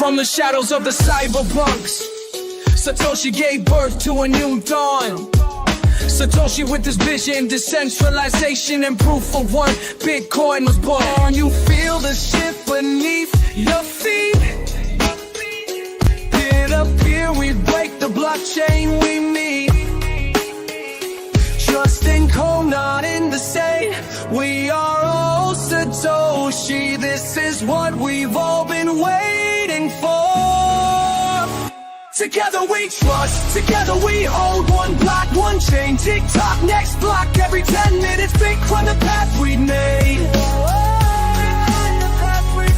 From the shadows of the cyberpunks, Satoshi gave birth to a new dawn. Satoshi with his vision, decentralization and proof of one, Bitcoin was born. You feel the shift beneath your feet. Peer to peer, we break the blockchain we meet. Trust in code, not in the same. We are all Satoshi, this is what we've all been waiting for. Together we trust, together we hold. One block, one chain, tick-tock, next block. Every 10 minutes, Bitcoin the path we made.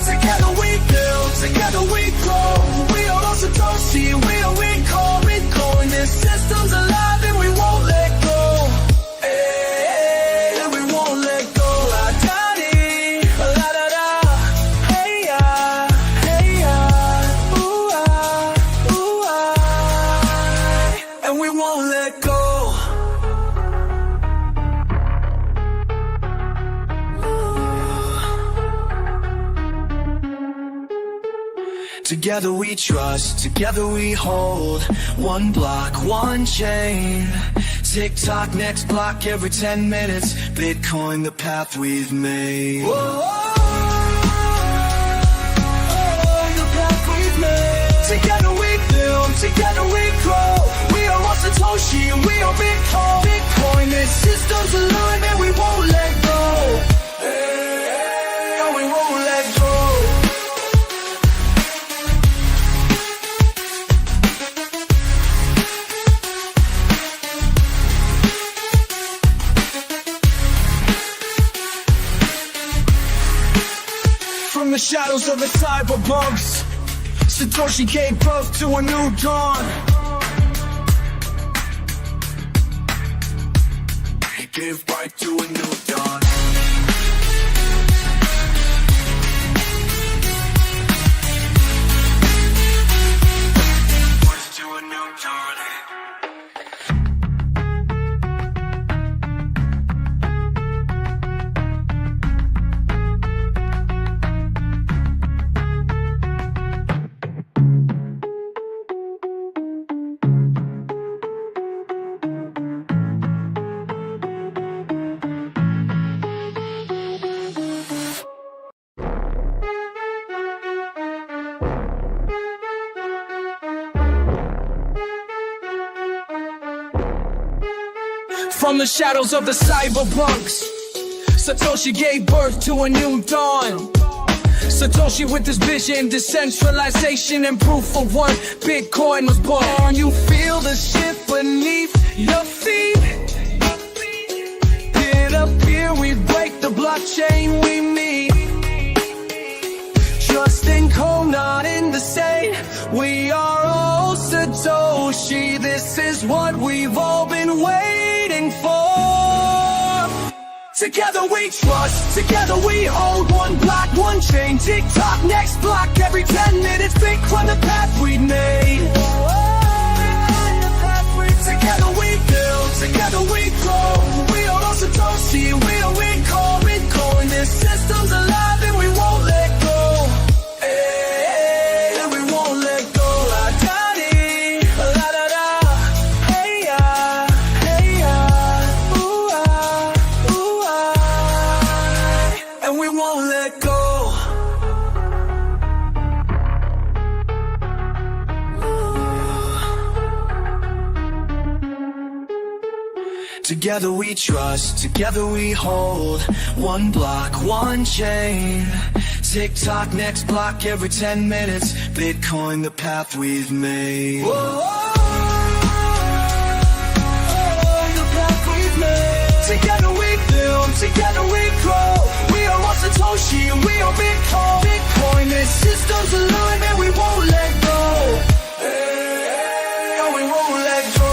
Together we build, together we grow. We are all Satoshi, we are recall, Bitcoin. This system's alive and we won't let go. And we won't let go. La-da-dee, la-da-da. Hey-ya, hey-ya, ooh-ah, ooh-ah. And we won't let go. Together we trust, together we hold. One block, one chain. Tick-tock, next block, every 10 minutes. Bitcoin, the path we've made. Whoa, the path we've made. Together we build, together we grow. We are all Satoshi and we are Bitcoin. Bitcoin, this system's alive and we won't let go. And we won't let go. From the shadows of the cyberpunks, Satoshi gave birth to a new dawn. He gave birth to a new dawn. Birth to a new dawn. From the shadows of the cyberpunks, Satoshi gave birth to a new dawn. Satoshi with his vision, decentralization and proof of one, Bitcoin was born. You feel the shift beneath your feet. Peer to peer, we break the blockchain we meet. Trust in code, not in the same. We are all Satoshi, this is what we've all been waiting for. Together we trust, together we hold. One block, one chain, tick-tock, next block. Every 10 minutes, Bitcoin the path we made. Together we build, together we grow. We are all Satoshi, we are recall, Bitcoin. This system's alive and we won't let go. And we won't let go. La-da-dee, la-da-da. Hey-ya, hey-ya, ooh-ah, ooh-ah. And we won't let go. Together we trust, together we hold. One block, one chain. Tick-tock, next block, every 10 minutes. Bitcoin, the path we've made. Whoa, the path we've made. Together we build, together we grow. We are all Satoshi and we are Bitcoin. Bitcoin, this system's alive and we won't let go. And we won't let go.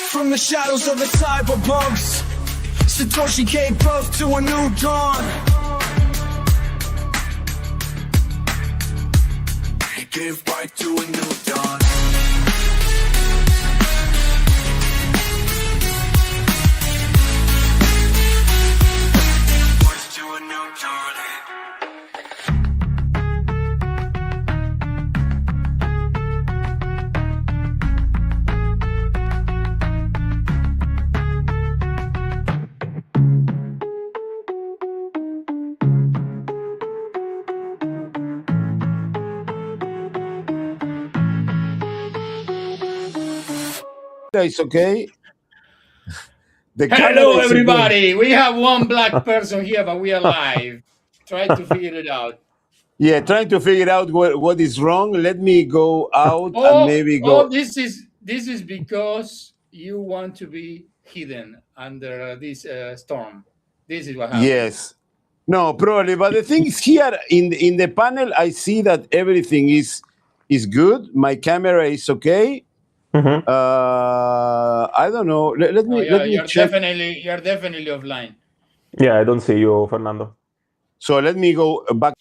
From the shadows of the cyberpunks, Satoshi gave birth to a new dawn. He give right to a new dawn. March to a new dawn. It's okay. Hello, everybody. We have one black person here, but we are live. Try to figure it out. Yeah, trying to figure out what is wrong. Let me go out and maybe go. Oh, this is because you want to be hidden under this storm. This is what happened. Yes. No, probably. But the thing is, here in the panel, I see that everything is good. My camera is okay. Mm-hmm. I don't know. Let me check. You're definitely offline. Yeah, I don't see you, Fernando. So let me go back.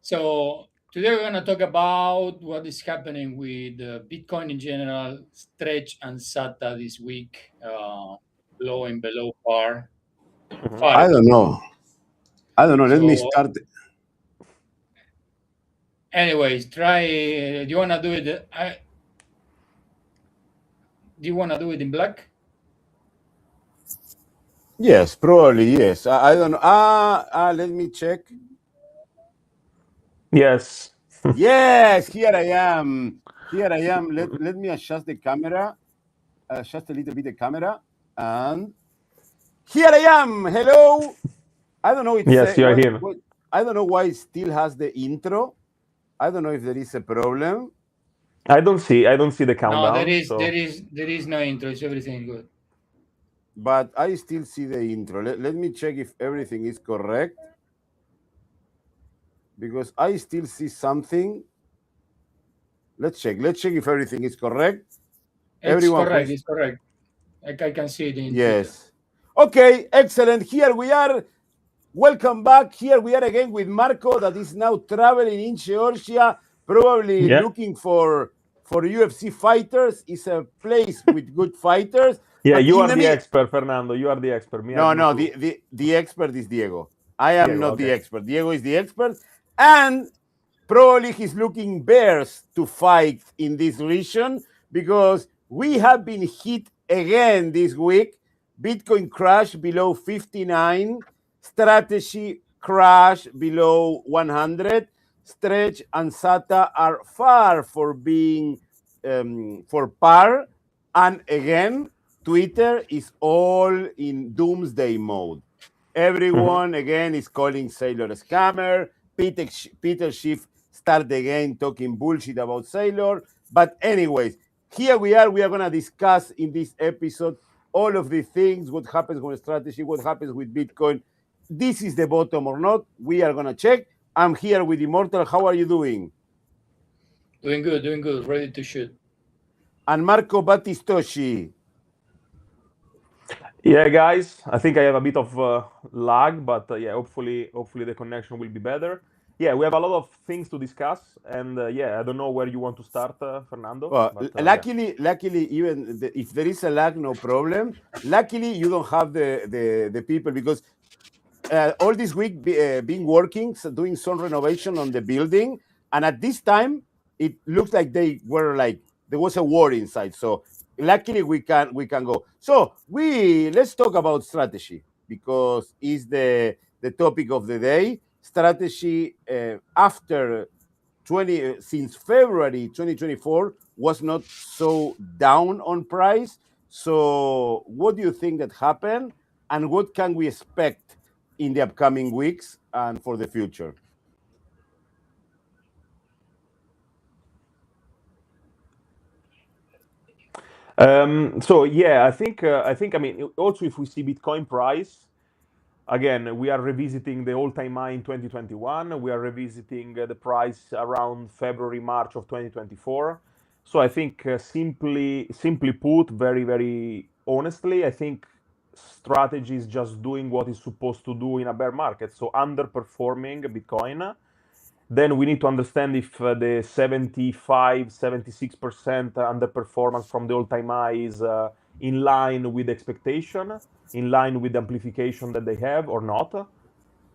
So today we're going to talk about what is happening with Bitcoin in general, Stretch and SATA this week, blowing below par. Mm-hmm. I don't know. Let me start. Anyways, try. Do you want to do it? Do you want to do it in black? Yes, probably yes. I don't know. Let me check. Yes. Yes, here I am. Let me adjust the camera. Adjust a little bit the camera. And here I am. Hello. I don't know. Yes, you are here. I don't know why it still has the intro. I don't know if there is a problem. I don't see the countdown. No, there is no intro. It's everything good. But I still see the intro. Let me check if everything is correct. Because I still see something. Let's check if everything is correct. It's correct. I can see it in yes. Twitter. Okay, excellent. Here we are. Welcome back. Here we are again with Marco, that is now traveling in Georgia, probably looking for UFC fighters. It's a place with good fighters. Yeah, you are the expert, Fernando. You are the expert. No, the expert is Diego. I am not the expert. Diego is the expert. And probably he's looking bears to fight in this region because we have been hit again this week. Bitcoin crash below 59. Strategy crash below 100. Stretch and SATA are far for being for par. And again, Twitter is all in doomsday mode. Everyone again is calling Sailor a scammer. Peter Schiff started again talking bullshit about Sailor. But anyways, here we are. We are going to discuss in this episode all of the things, what happens with strategy, what happens with Bitcoin. This is the bottom or not. We are going to check. I'm here with Immortal. How are you doing? Doing good. Ready to shoot. And Marco Battistoshi. Yeah, guys, I think I have a bit of lag, but yeah, hopefully the connection will be better. Yeah, we have a lot of things to discuss, and yeah, I don't know where you want to start, Fernando. Well, but, luckily, even if there is a lag, no problem. Luckily, you don't have the people because all this week been working, so doing some renovation on the building, and at this time, it looks like there was a war inside. So luckily, we can go. So let's talk about strategy because it's the topic of the day. Strategy after since February 2024 was not so down on price. So what do you think that happened, and what can we expect in the upcoming weeks and for the future? So yeah, I think I mean also if we see Bitcoin price. Again, we are revisiting the all-time high in 2021. We are revisiting the price around February, March of 2024. So I think simply put, very, very honestly, I think strategy is just doing what it's supposed to do in a bear market. So underperforming Bitcoin. Then we need to understand if the 75-76% underperformance from the all-time high is in line with expectation, in line with the amplification that they have or not.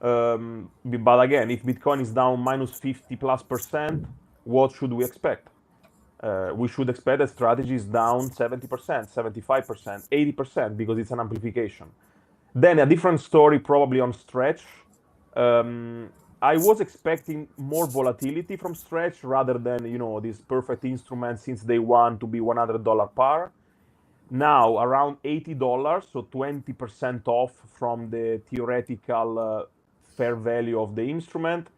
But again, if Bitcoin is down minus 50+%, what should we expect? We should expect that strategy is down 70%, 75%, 80% because it's an amplification. Then a different story probably on Stretch. I was expecting more volatility from Stretch rather than, this perfect instrument since day one to be $100 par. Now around $80, so 20% off from the theoretical fair value of the instrument.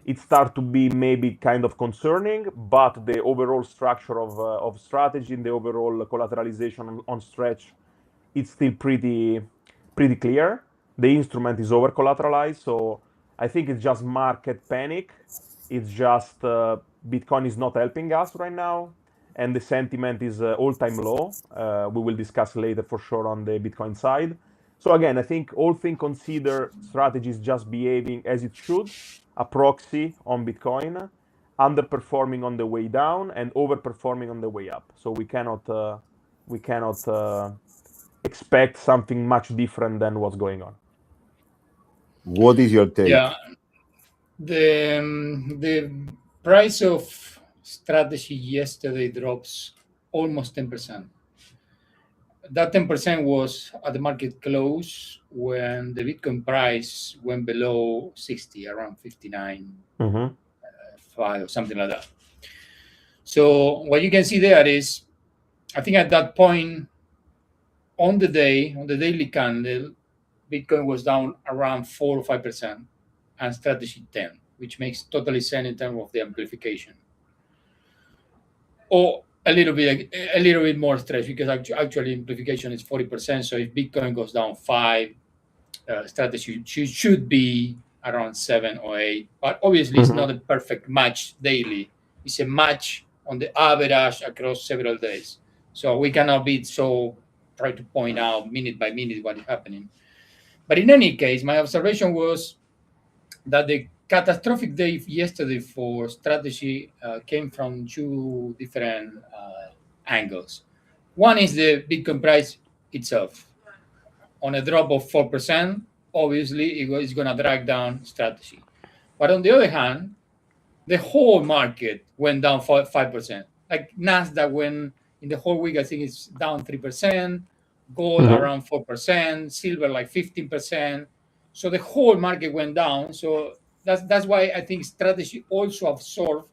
It starts to be maybe kind of concerning, but the overall structure of strategy and the overall collateralization on Stretch, it's still pretty clear. The instrument is over collateralized, so I think it's just market panic. It's just Bitcoin is not helping us right now, and the sentiment is all-time low. We will discuss later for sure on the Bitcoin side. So again, I think all things considered, strategy is just behaving as it should, a proxy on Bitcoin, underperforming on the way down and overperforming on the way up. So we cannot expect something much different than what's going on. What is your take? Yeah, the price of strategy yesterday drops almost 10%. That 10% was at the market close when the Bitcoin price went below 60, around 59, 5 or something like that. So what you can see there is, I think at that point on the daily candle, Bitcoin was down around 4 or 5% and strategy 10, which makes totally sense in terms of the amplification. Or a little bit more stretch because actually amplification is 40%. So if Bitcoin goes down 5, strategy should be around 7 or 8. But obviously it's not a perfect match daily. It's a match on the average across several days. So we cannot be try to point out minute by minute what is happening. But in any case, my observation was that the catastrophic day yesterday for strategy came from 2 different angles. One is the Bitcoin price itself. On a drop of 4%, obviously it is going to drag down strategy. But on the other hand, the whole market went down 5%. Like Nasdaq went in the whole week, I think it's down 3%, gold around 4%, silver like 15%. So the whole market went down. So that's why I think strategy also absorbed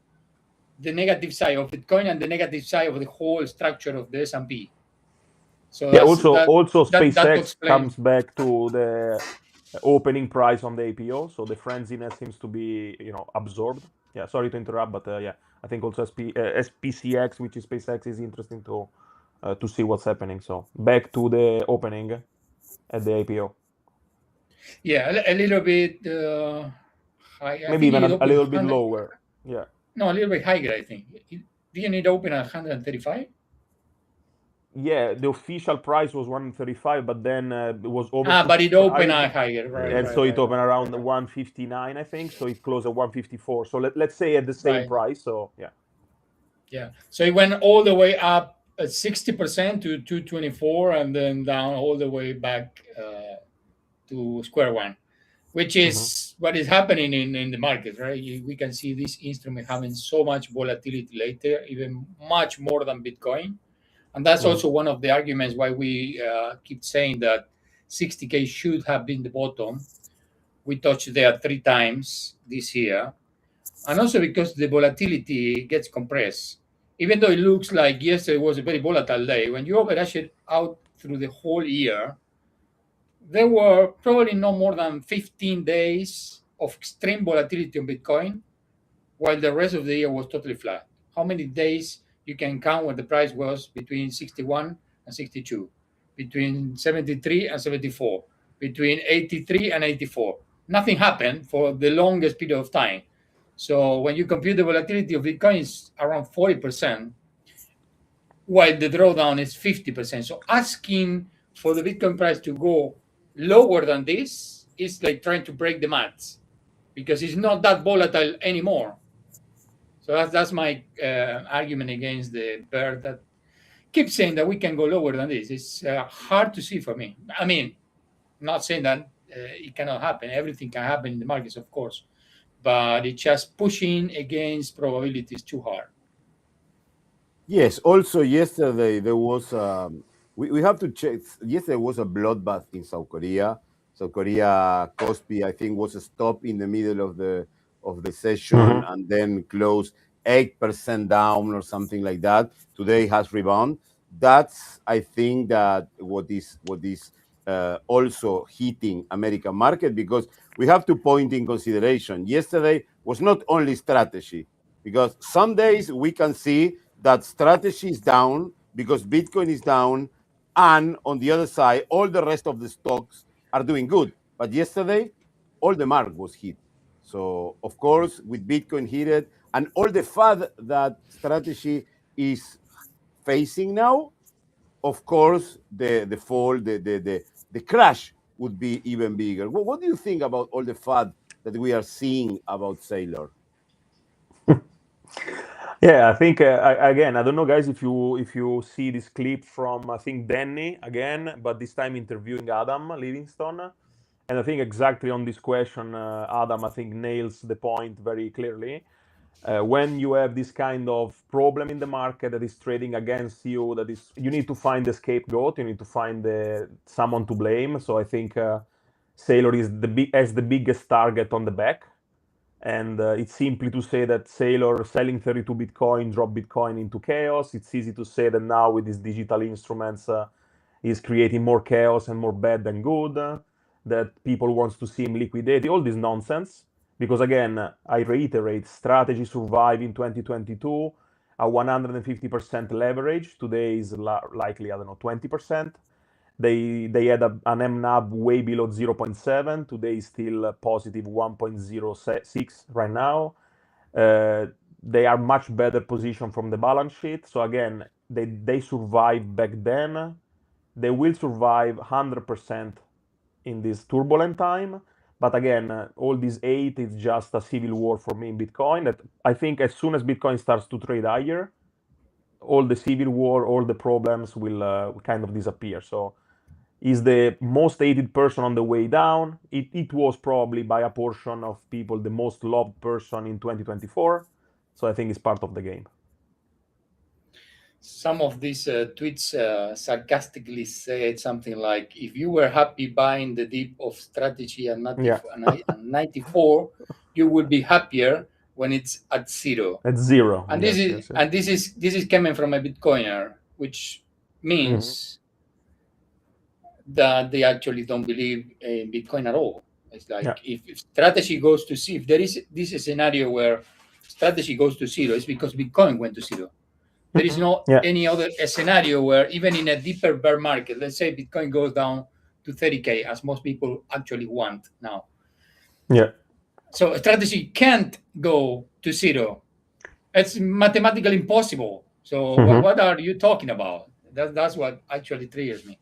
the negative side of Bitcoin and the negative side of the whole structure of the S&P. So yeah, also SpaceX comes back to the opening price on the APO. So the frenziness seems to be, absorbed. Yeah, sorry to interrupt, but yeah, I think also SPCX, which is SpaceX, is interesting to see what's happening. So back to the opening at the APO. Yeah, a little bit high. Maybe even a little bit lower. Yeah. No, a little bit higher, I think. Didn't it open at 135? Yeah, the official price was 135, but then it was over. But it opened higher, right? And so it opened around 159, I think. So it closed at 154. So let's say at the same price. So yeah. Yeah. So it went all the way up at 60% to 224, and then down all the way back to square one, which is what is happening in the market, right? We can see this instrument having so much volatility later, even much more than Bitcoin. And that's also one of the arguments why we keep saying that 60K should have been the bottom. We touched there 3 times this year. And also because the volatility gets compressed. Even though it looks like yesterday was a very volatile day, when you average it out through the whole year, there were probably no more than 15 days of extreme volatility on Bitcoin, while the rest of the year was totally flat. How many days you can count where the price was between 61 and 62, between 73 and 74, between 83 and 84? Nothing happened for the longest period of time. So when you compute the volatility of Bitcoin, it's around 40%, while the drawdown is 50%. So asking for the Bitcoin price to go lower than this is like trying to break the maths. because it's not that volatile anymore. So that's my argument against the bear that keeps saying that we can go lower than this. It's hard to see for me. I mean, not saying that it cannot happen. Everything can happen in the markets, of course, but it's just pushing against probabilities too hard. Yes. Also, yesterday there was. We have to check. Yesterday was a bloodbath in South Korea. South Korea Kospi, I think, was stopped in the middle of the session and then closed 8% down or something like that. Today has rebound. That's, I think, that what is also hitting American market, because we have to point in consideration. Yesterday was not only strategy, because some days we can see that strategy is down because Bitcoin is down, and on the other side, all the rest of the stocks are doing good. But yesterday, all the mark was hit. So, of course, with Bitcoin hit and all the FUD that strategy is facing now, of course, the fall, the crash would be even bigger. What do you think about all the FUD that we are seeing about Sailor? Yeah, I think again, I don't know, guys, if you see this clip from, I think, Danny again, but this time interviewing Adam Livingston, and I think exactly on this question, Adam, I think, nails the point very clearly. When you have this kind of problem in the market that is trading against you, you need to find the scapegoat, you need to find someone to blame. So I think Sailor has the biggest target on the back. And it's simply to say that Sailor selling 32 Bitcoin drop Bitcoin into chaos. It's easy to say that now with these digital instruments is creating more chaos and more bad than good, that people wants to see him liquidate, all this nonsense. Because again, I reiterate, strategy survived in 2022, a 150% leverage. Today is likely, I don't know, 20%. They had an MNAB way below 0.7. Today is still positive 1.06 right now. They are much better positioned from the balance sheet. So again, they survived back then. They will survive 100% in this turbulent time. But again, all this 8 is just a civil war for me in Bitcoin. That I think as soon as Bitcoin starts to trade higher, all the civil war, all the problems will kind of disappear. So is the most hated person on the way down. It was probably by a portion of people the most loved person in 2024. So I think it's part of the game. Some of these tweets sarcastically said something like, if you were happy buying the dip of strategy at 94, you would be happier when it's at 0. At 0. And this is coming from a Bitcoiner, which means that they actually don't believe in Bitcoin at all. It's like if strategy goes to 0, if there is this scenario where strategy goes to 0, it's because Bitcoin went to 0. There is no any other scenario where even in a deeper bear market, let's say Bitcoin goes down to 30K, as most people actually want now. Yeah. So strategy can't go to 0. It's mathematically impossible. So what are you talking about? That's what actually triggers me.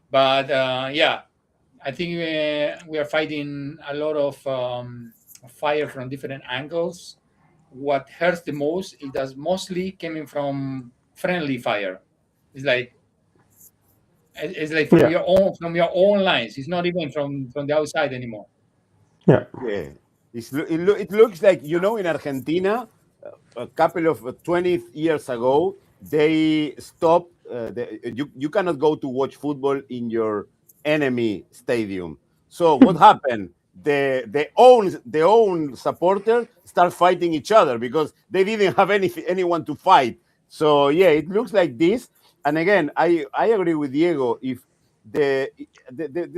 But I think we are fighting a lot of fire from different angles. What hurts the most is that mostly coming from friendly fire. It's like from your own lines. It's not even from the outside anymore. Yeah. It looks like, in Argentina, a couple of 20 years ago, they stopped. You cannot go to watch football in your enemy stadium. So what happened? The own supporters start fighting each other because they didn't have anyone to fight. So it looks like this. And again, I agree with Diego. If the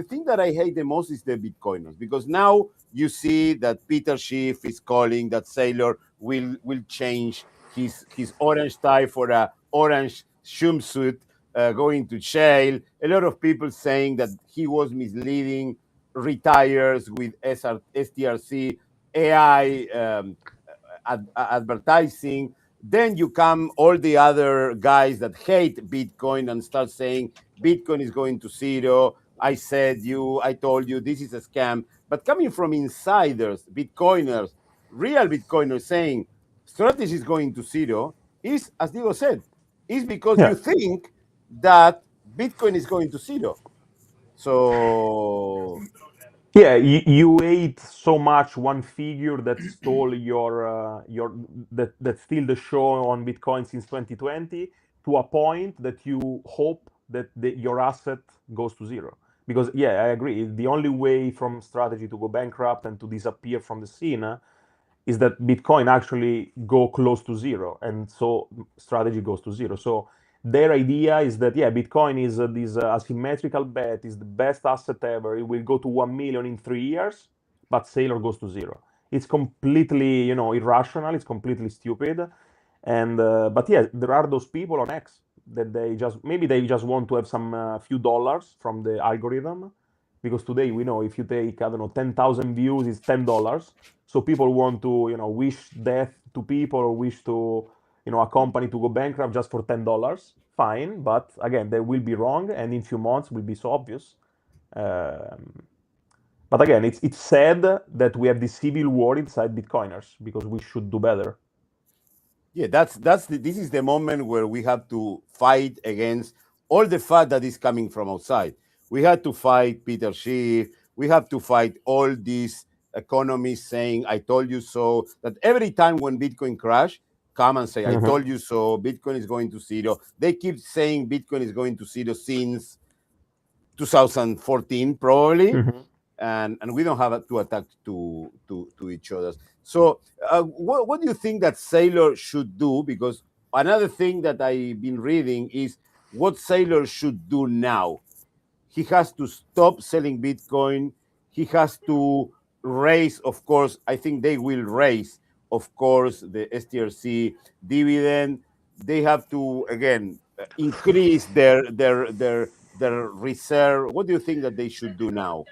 thing that I hate the most is the Bitcoiners, because now you see that Peter Schiff is calling that Sailor will change his orange tie for a orange swimsuit, going to jail. A lot of people saying that he was misleading retires with STRC AI advertising. Then you come all the other guys that hate Bitcoin and start saying Bitcoin is going to 0. I told you this is a scam. But coming from insiders, Bitcoiners, real Bitcoiners saying strategy is going to zero is, as Diego said, is because you think that Bitcoin is going to zero. So yeah, you ate so much one figure that stole that steal the show on Bitcoin since 2020 to a point that you hope that your asset goes to zero. Because yeah, I agree. The only way from strategy to go bankrupt and to disappear from the scene is that Bitcoin actually go close to zero, and so strategy goes to zero. So their idea is that yeah, Bitcoin is this asymmetrical bet, is the best asset ever. It will go to 1 million in 3 years, but Sailor goes to zero. It's completely irrational. It's completely stupid. And but yeah, there are those people on X that they just want to have some few dollars from the algorithm, because today we know if you take, I don't know, 10,000 views, it's $10. So people want to wish death to people or wish to a company to go bankrupt just for $10. Fine, but again, they will be wrong, and in few months will be so obvious. But again, it's sad that we have this civil war inside Bitcoiners, because we should do better. Yeah, this is the moment where we have to fight against all the fat that is coming from outside. We had to fight Peter Schiff. We have to fight all these economists saying, I told you so, that every time when Bitcoin crash, come and say, I told you so, Bitcoin is going to zero. They keep saying Bitcoin is going to zero since 2014, probably. And we don't have to attack to each other. So what do you think that Sailor should do? Because another thing that I've been reading is what Sailor should do now. He has to stop selling Bitcoin. He has to raise, of course, I think they will raise, of course, the STRC dividend. They have to, again, increase their reserve. What do you think that they should do now?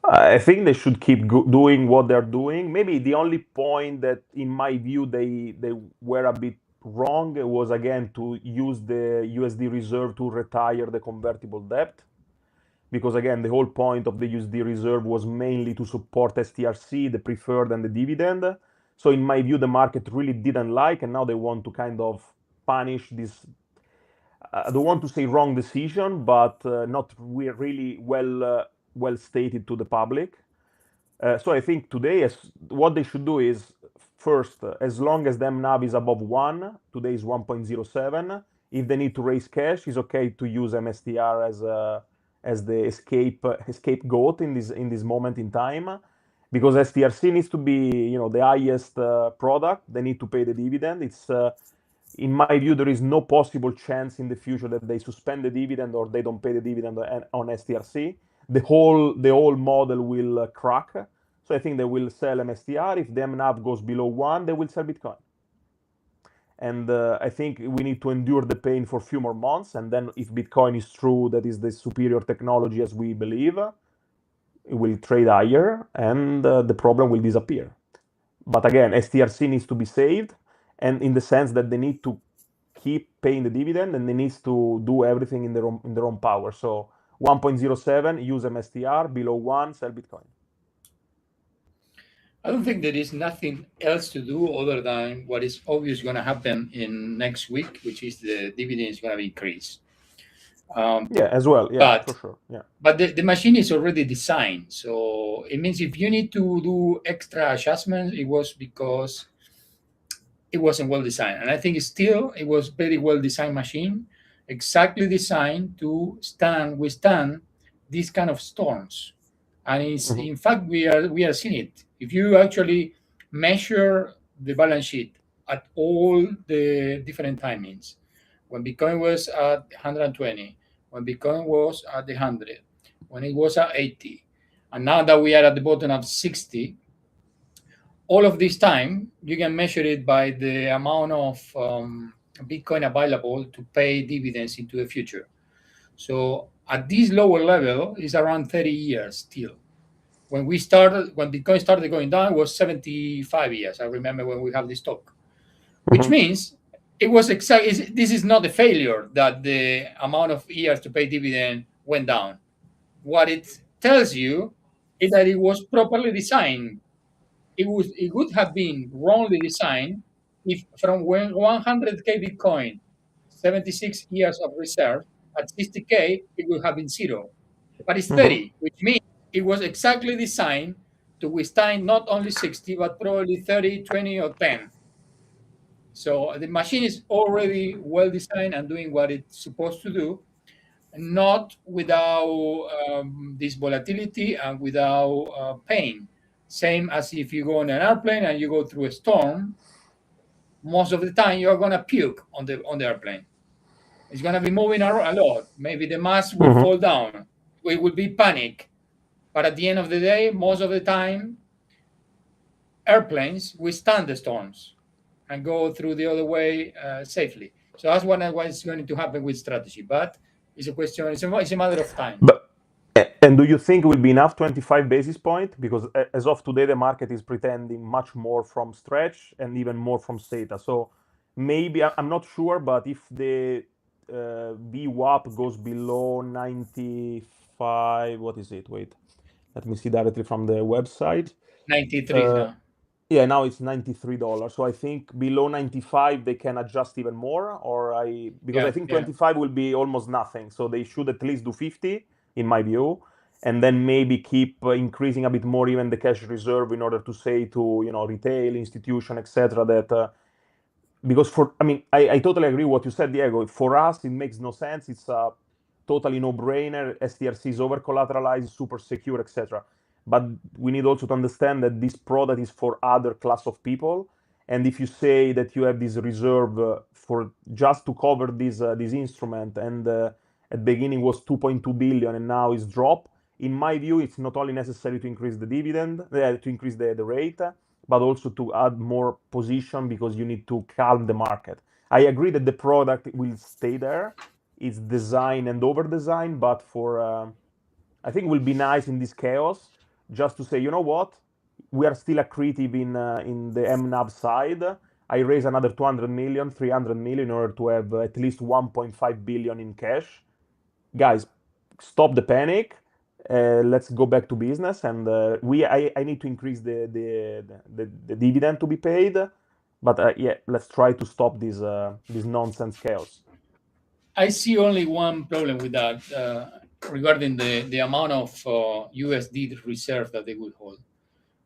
I think they should keep doing what they're doing. Maybe the only point that, in my view, they were a bit wrong was, again, to use the USD reserve to retire the convertible debt. Because, again, the whole point of the USD reserve was mainly to support STRC, the preferred, and the dividend. So, in my view, the market really didn't like, and now they want to kind of punish this. I don't want to say wrong decision, but not really well stated to the public. So I think today, what they should do is, first, as long as the MNAV is above 1, today is 1.07, if they need to raise cash, it's okay to use MSTR as the scapegoat in this moment in time, because STRC needs to be the highest product. They need to pay the dividend. It's in my view, there is no possible chance in the future that they suspend the dividend or they don't pay the dividend on STRC. The whole model will crack. So I think they will sell MSTR. If the MNAV goes below 1, they will sell Bitcoin. And I think we need to endure the pain for a few more months. And then if Bitcoin is true, that is the superior technology as we believe, it will trade higher and the problem will disappear. But again, STRC needs to be saved, and in the sense that they need to keep paying the dividend and they need to do everything in their own power. So 1.07, use MSTR, below 1, sell Bitcoin. I don't think there is nothing else to do other than what is obviously going to happen in next week, which is the dividend is going to increase. Yeah, as well. Yeah, for sure. Yeah. But the machine is already designed. So it means if you need to do extra adjustments, it was because it wasn't well designed. And I think it was very well designed machine, exactly designed to withstand these kind of storms. And in fact, we are seeing it. If you actually measure the balance sheet at all the different timings, when Bitcoin was at 120, when Bitcoin was at 100, when it was at 80, and now that we are at the bottom of 60, all of this time, you can measure it by the amount of Bitcoin available to pay dividends into the future. So at this lower level, it's around 30 years still. When Bitcoin started going down, it was 75 years. I remember when we have this talk, which means it was this is not a failure that the amount of years to pay dividend went down. What it tells you is that it was properly designed. It would have been wrongly designed if from 100K Bitcoin, 76 years of reserve, at 60K, it would have been 0. But it's 30, which means it was exactly designed to withstand not only 60, but probably 30, 20, or 10. So the machine is already well designed and doing what it's supposed to do, not without this volatility and without pain. Same as if you go on an airplane and you go through a storm, most of the time you're gonna puke on the airplane. It's gonna be moving a lot. Maybe the mask will fall down. It will be panic. But at the end of the day, most of the time, airplanes withstand the storms and go through the other way safely. So that's what is going to happen with strategy. But it's a question. It's a matter of time. And do you think it will be enough 25 basis point? Because as of today, the market is pretending much more from stretch and even more from theta. So maybe, I'm not sure, but if the VWAP goes below 95, what is it? Wait, let me see directly from the website. 93 now. Yeah, now it's $93. So I think below 95 they can adjust even more, because I think 25 will be almost nothing. So they should at least do 50, in my view, and then maybe keep increasing a bit more even the cash reserve in order to say to retail, institution, etc. that because I totally agree what you said, Diego. For us, it makes no sense. It's a totally no-brainer. STRC is over-collateralized, super secure, etc. But we need also to understand that this product is for other class of people. And if you say that you have this reserve for just to cover this instrument, and at the beginning was 2.2 billion and now is dropped, in my view, it's not only necessary to increase the dividend, to increase the rate, but also to add more position because you need to calm the market. I agree that the product will stay there. It's designed and over-designed, but I think it will be nice in this chaos just to say, you know what, we are still accretive in the MNAB side. I raise another 200 million, 300 million in order to have at least 1.5 billion in cash. Guys, stop the panic. Let's go back to business, and I need to increase the dividend to be paid, but yeah, let's try to stop this nonsense chaos. I see only one problem with that regarding the amount of USD reserve that they will hold,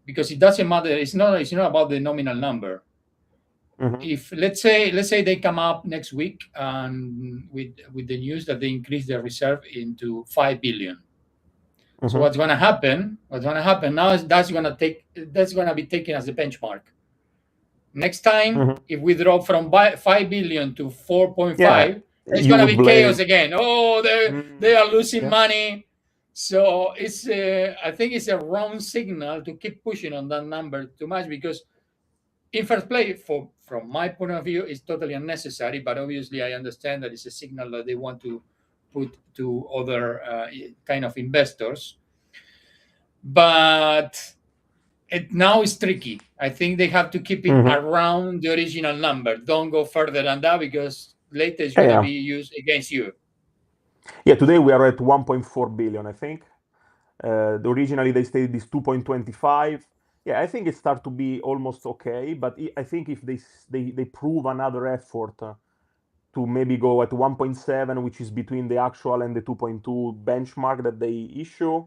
because it doesn't matter. It's not about the nominal number. If let's say they come up next week and with the news that they increase their reserve into 5 billion. So what's going to happen now is that's going to be taken as the benchmark. Next time, if we drop from 5 billion to 4.5, it's going to be chaos again. Oh, they are losing money. So it's I think it's a wrong signal to keep pushing on that number too much, because in first place, from my point of view, it's totally unnecessary. But obviously, I understand that it's a signal that they want to put to other kind of investors. But now it's tricky. I think they have to keep it around the original number. Don't go further than that, because later it's going to be used against you. Yeah, today we are at 1.4 billion, I think. Originally they stated this 2.25. Yeah, I think it starts to be almost okay. But I think if they prove another effort to maybe go at 1.7, which is between the actual and the 2.2 benchmark that they issue,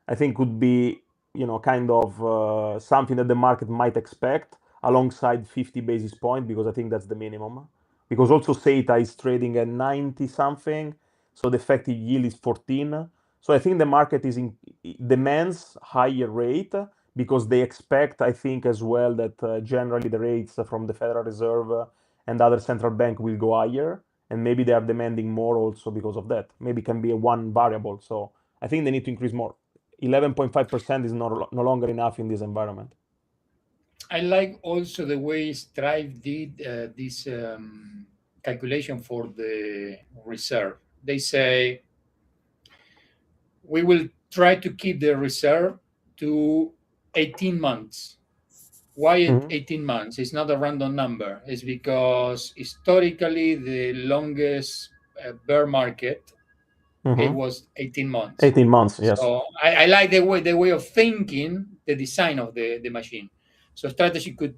I think could be, kind of something that the market might expect alongside 50 basis points, because I think that's the minimum. Because also Theta is trading at 90 something, so the effective yield is 14. So I think the market demands higher rate, because they expect, I think as well, that generally the rates from the Federal Reserve and other central bank will go higher, and maybe they are demanding more also because of that. Maybe it can be one variable. So I think they need to increase more. 11.5% is no longer enough in this environment. I like also the way Stripe did this calculation for the reserve. They say we will try to keep the reserve to 18 months. Why 18 months? It's not a random number. It's because historically the longest bear market it was 18 months. 18 months, yes. So I like the way of thinking, the design of the machine. So strategy could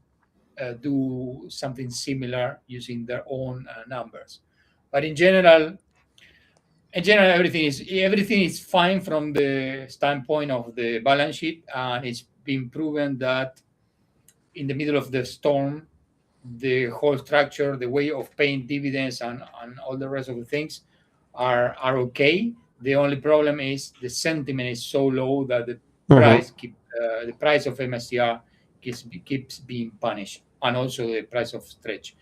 do something similar using their own numbers. But in general, everything is fine from the standpoint of the balance sheet, and it's been proven that in the middle of the storm, the whole structure, the way of paying dividends, and all the rest of the things are okay. The only problem is the sentiment is so low that the price of MSTR keeps being punished, and also the price of stretch.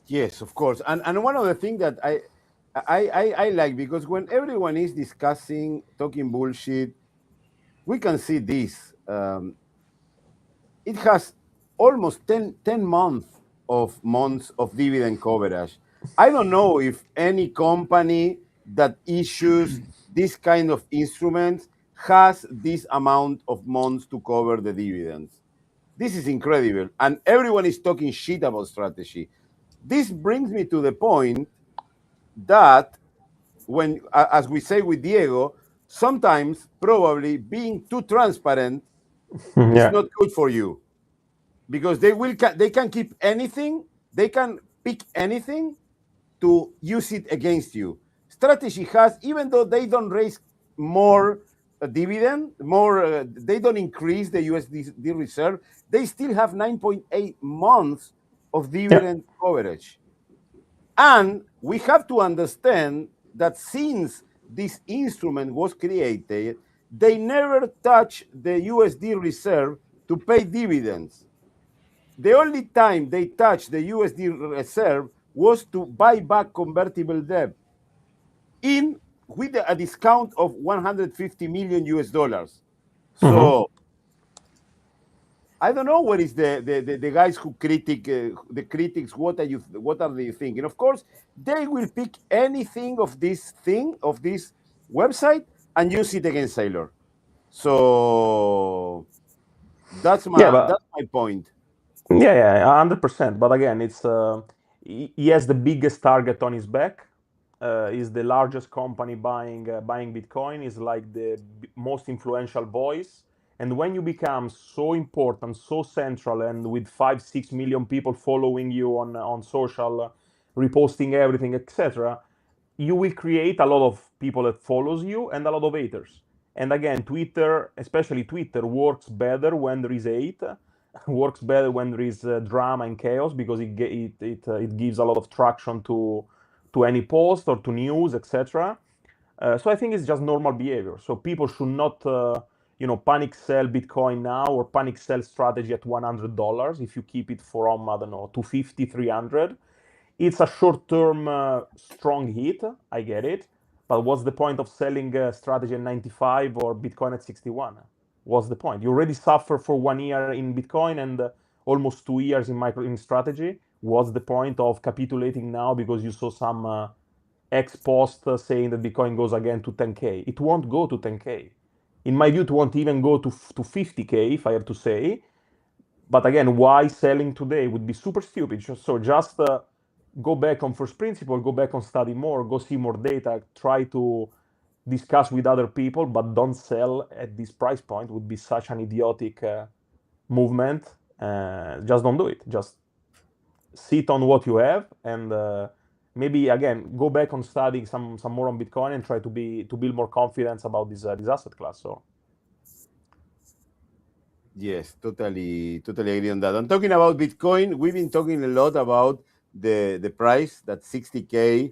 Yes, of course. And one of the things that I like, because when everyone is discussing, talking bullshit, we can see this. It has almost 10 months of dividend coverage. I don't know if any company that issues this kind of instruments has this amount of months to cover the dividends. This is incredible. And everyone is talking shit about strategy. This brings me to the point that when, as we say with Diego, sometimes probably being too transparent is not good for you, because they can keep anything, they can pick anything to use it against you. Strategy has, even though they don't raise more dividend, they don't increase the USDT reserve, they still have 9.8 months of dividend coverage. And we have to understand that since this instrument was created, they never touch the USD reserve to pay dividends. The only time they touched the USD reserve was to buy back convertible debt with a discount of 150 million US dollars. So I don't know what is the guys who the critics. What are they thinking? Of course, they will pick anything of this website and use it against Sailor. So that's my point. Yeah, 100%. But again, it's he has the biggest target on his back. Is the largest company buying Bitcoin. Is like the most influential voice. And when you become so important, so central, and with 5-6 million people following you on social, reposting everything, etc., you will create a lot of people that follows you and a lot of haters. And again, Twitter, especially Twitter, works better when there is hate, works better when there is drama and chaos, because it gives a lot of traction to any post or to news, etc. So I think it's just normal behavior. So people should not, panic sell Bitcoin now, or panic sell strategy at $100 if you keep it from, I don't know, 250, 300. It's a short-term strong hit. I get it. But what's the point of selling strategy at 95 or Bitcoin at 61? What's the point? You already suffer for 1 year in Bitcoin and almost 2 years in strategy. What's the point of capitulating now because you saw some ex post saying that Bitcoin goes again to 10K? It won't go to 10K. In my view, it won't even go to 50K, if I have to say. But again, why selling today would be super stupid. So just go back on first principle, go back on study more, go see more data, try to discuss with other people, but don't sell at this price point. Would be such an idiotic movement. Just don't do it. Just sit on what you have, and maybe again go back on studying some more on Bitcoin and try to build more confidence about this asset class. So yes, totally agree on that. And talking about Bitcoin, we've been talking a lot about the price, that 60K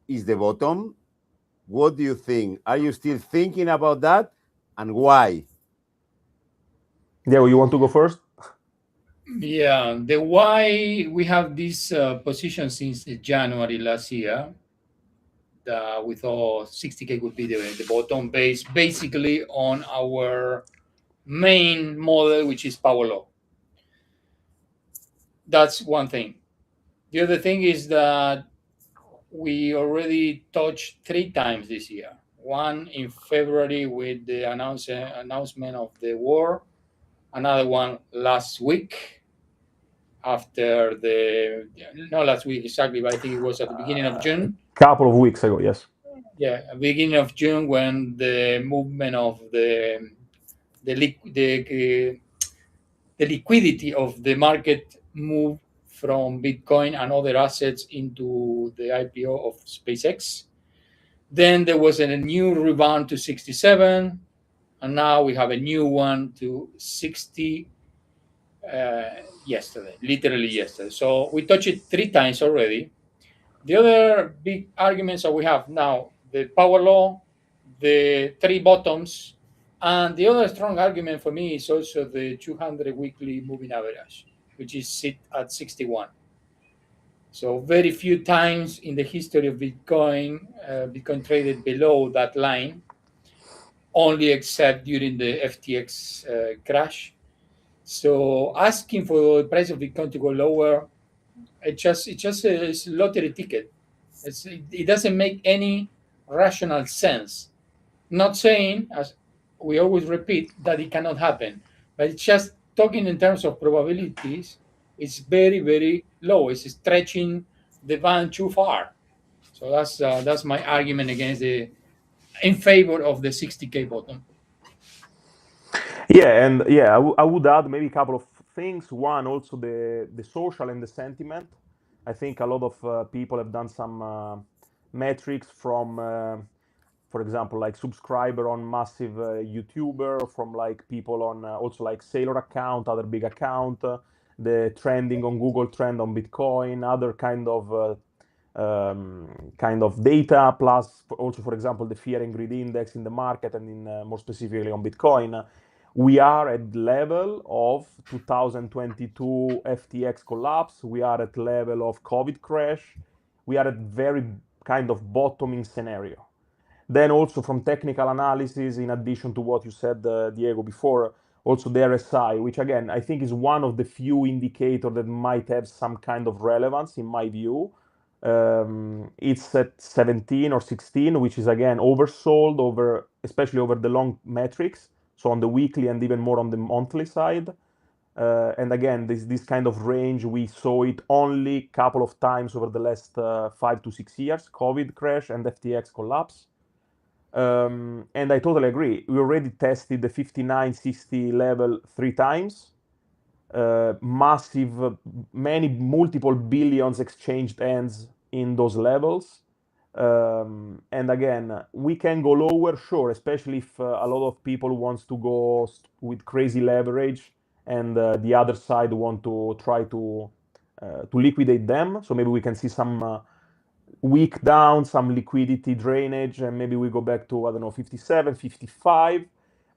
is the bottom. What do you think? Are you still thinking about that, and why? Diego, you want to go first? Yeah, the why we have this position since January last year. We thought 60K would be the bottom base, basically on our main model, which is Power Law. That's one thing. The other thing is that we already touched 3 times this year. One in February with the announcement of the war. Another one last week, after not last week exactly, but I think it was at the beginning of June. Couple of weeks ago, yes. Yeah, beginning of June, when the movement of the liquidity of the market moved from Bitcoin and other assets into the IPO of SpaceX. Then there was a new rebound to 67, and now we have a new one to 60 yesterday, literally yesterday. So we touched it 3 times already. The other big arguments that we have now, the power law, the 3 bottoms, and the other strong argument for me is also the 200 weekly moving average, which is sit at 61. So very few times in the history of Bitcoin, Bitcoin traded below that line, only except during the FTX crash. So asking for the price of Bitcoin to go lower, it's just a lottery ticket. It doesn't make any rational sense. Not saying, as we always repeat, that it cannot happen, but it's just talking in terms of probabilities. It's very, very low. It's stretching the band too far. So that's my argument in favor of the 60K bottom. Yeah, and yeah, I would add maybe a couple of things. One, also the social and the sentiment. I think a lot of people have done some metrics from, for example, like subscriber on massive YouTuber, from like people on also like Sailor account, other big account, the trending on Google trend on Bitcoin, other kind of data, plus also, for example, the fear and greed index in the market and in more specifically on Bitcoin. We are at the level of 2022 FTX collapse. We are at level of COVID crash. We are at very kind of bottoming scenario. Then also from technical analysis, in addition to what you said, Diego, before, also the RSI, which again, I think is one of the few indicators that might have some kind of relevance in my view. It's at 17 or 16, which is again oversold, especially over the long metrics. So on the weekly and even more on the monthly side. And again, this kind of range, we saw it only a couple of times over the last 5 to 6 years, COVID crash and FTX collapse. And I totally agree. We already tested the 59-60 level 3 times. Massive, multiple billions exchanged hands in those levels. And again, we can go lower, sure, especially if a lot of people wants to go with crazy leverage and the other side want to try to liquidate them. So maybe we can see some weak down, some liquidity drainage, and maybe we go back to, I don't know, 57, 55.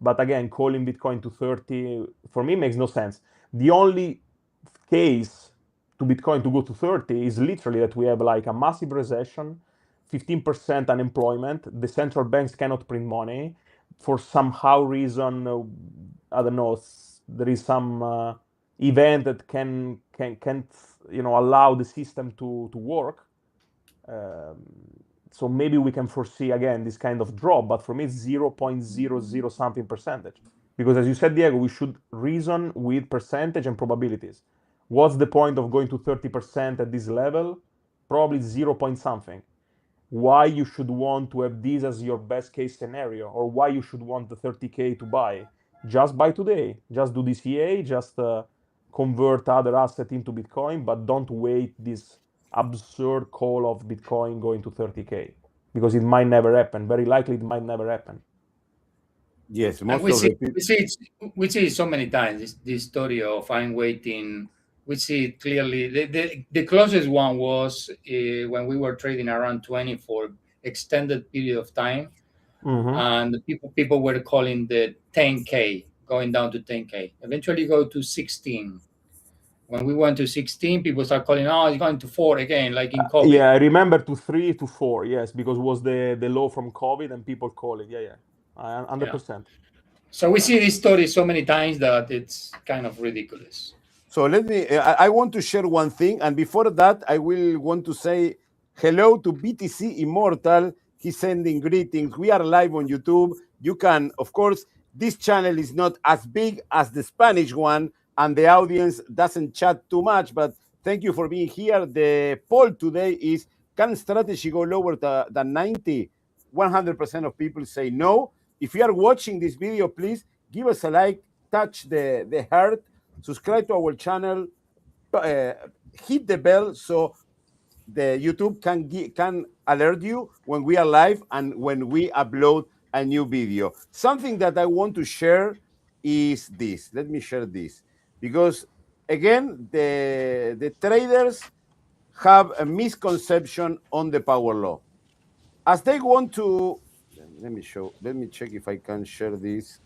But again, calling Bitcoin to 30, for me, makes no sense. The only case to Bitcoin to go to 30 is literally that we have like a massive recession, 15% unemployment, the central banks cannot print money. For somehow reason, I don't know, there is some event that can't allow the system to work. So maybe we can foresee again this kind of drop, but for me it's 0.00 something percentage. Because as you said, Diego, we should reason with percentage and probabilities. What's the point of going to 30% at this level? Probably 0 point something. Why you should want to have this as your best case scenario, or why you should want the 30K to buy? Just buy today, just do DCA, just convert other asset into Bitcoin, but don't wait this absurd call of Bitcoin going to 30K, because it might never happen. Very likely it might never happen. Yes, we see it so many times, this story of I'm waiting. We see it clearly. The closest one was when we were trading around 20 for extended period of time. And people were calling the 10K, going down to 10K. Eventually go to 16. When we went to 16, people start calling, oh, it's going to 4 again, like in COVID. Yeah, I remember to 3 to 4, yes, because it was the low from COVID and people calling. Yeah, 100%. Yeah. So we see this story so many times that it's kind of ridiculous. So I want to share one thing. And before that, I will want to say hello to BTC Immortal. He's sending greetings. We are live on YouTube. You can, of course, this channel is not as big as the Spanish one, and the audience doesn't chat too much, but thank you for being here. The poll today is can strategy go lower than 90? 100% of people say no. If you are watching this video, please give us a like, touch the heart, subscribe to our channel, hit the bell so the YouTube can alert you when we are live and when we upload a new video. Something that I want to share is this. Let me share this because again, the traders have a misconception on the power law. As they want to, let me check if I can share this.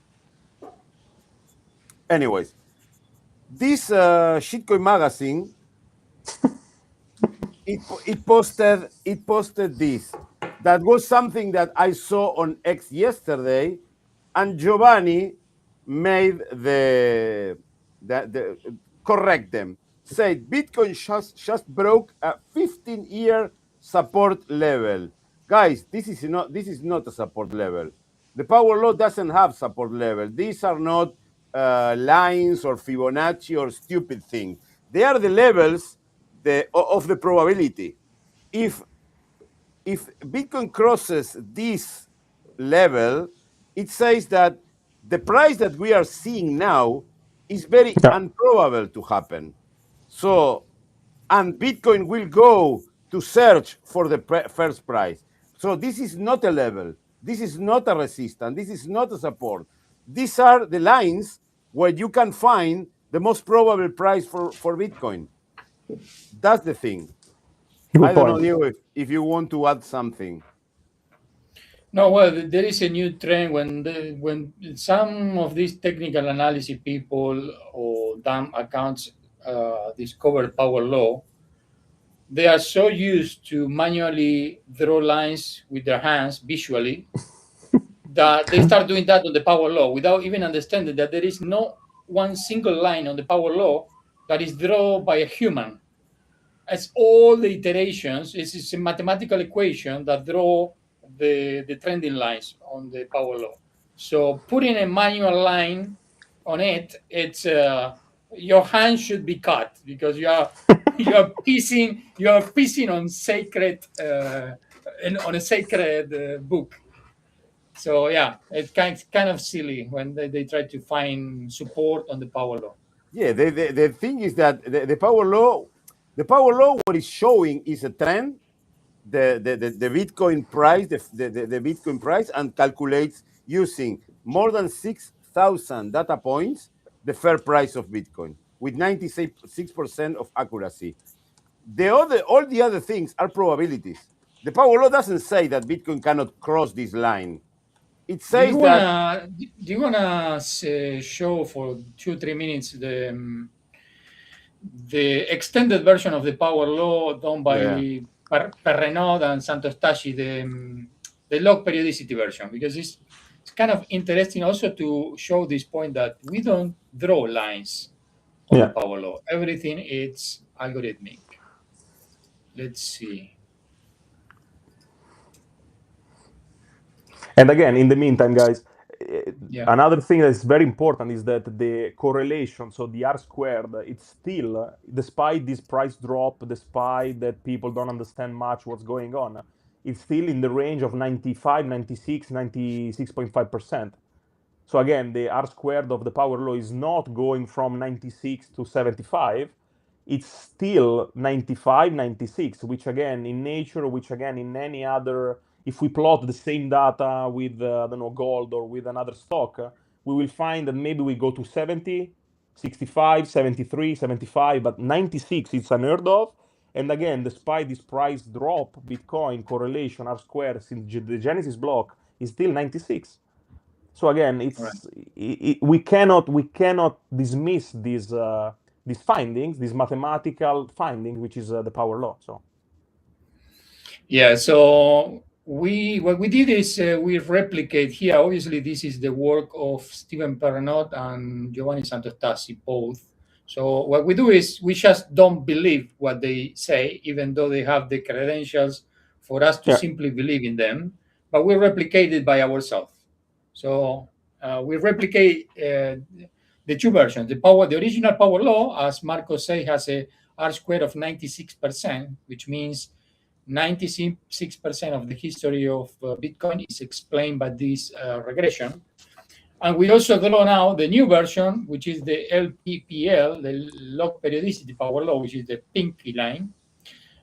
Anyways, this shitcoin magazine, it posted this. That was something that I saw on X yesterday, and Giovanni made the correct them. Said Bitcoin just broke a 15-year support level. Guys, this is not a support level. The power law doesn't have support level. These are not lines or Fibonacci or stupid things. They are the levels of the probability. If Bitcoin crosses this level, it says that the price that we are seeing now is very improbable to happen. So, and Bitcoin will go to search for the first price. So this is not a level. This is not a resistance. This is not a support. These are the lines where you can find the most probable price for Bitcoin. That's the thing. I don't know, Diego, if you want to add something. No, well, there is a new trend when some of these technical analysis people or dumb accounts discover power law, they are so used to manually draw lines with their hands visually that they start doing that on the power law without even understanding that there is no one single line on the power law that is drawn by a human. As all the iterations, it's a mathematical equation that draw the trending lines on the power law. So putting a manual line on it, it's your hand should be cut because you are piecing on sacred on a sacred book. So yeah, it's kind of silly when they try to find support on the power law. Yeah, the thing is that the power law, what it's showing is a trend, the Bitcoin price, the Bitcoin price, and calculates using more than 6,000 data points the fair price of Bitcoin with 96% of accuracy. All the other things are probabilities. The power law doesn't say that Bitcoin cannot cross this line. It says do you wanna show for 2-3 minutes the extended version of the power law done by Perrenot and Santos Tashi, the log periodicity version, because it's kind of interesting also to show this point that we don't draw lines on the power law. Everything is algorithmic. Let's see. And again, in the meantime, guys, another thing that is very important is that the correlation, so the R squared, it's still, despite this price drop, despite that people don't understand much what's going on, it's still in the range of 95, 96, 96.5%. So again, the R squared of the power law is not going from 96 to 75. It's still 95, 96, which again, in nature, which again, in any other, if we plot the same data with, I don't know, gold or with another stock, we will find that maybe we go to 70, 65, 73, 75, but 96, it's unheard of. And again, despite this price drop, Bitcoin correlation R squared since the Genesis block is still 96. So again, it's we cannot dismiss these findings, these mathematical findings, which is the power law. So yeah, so what we did is we replicate here. Obviously, this is the work of Stephen Perrenot and Giovanni Santos Tassi both. So what we do is we just don't believe what they say, even though they have the credentials for us to simply believe in them, but we replicate it by ourselves. So we replicate the two versions. The original power law, as Marco said, has a R squared of 96%, which means 96% of the history of Bitcoin is explained by this regression. And we also draw now the new version, which is the LPPL, the log periodicity power law, which is the pinky line,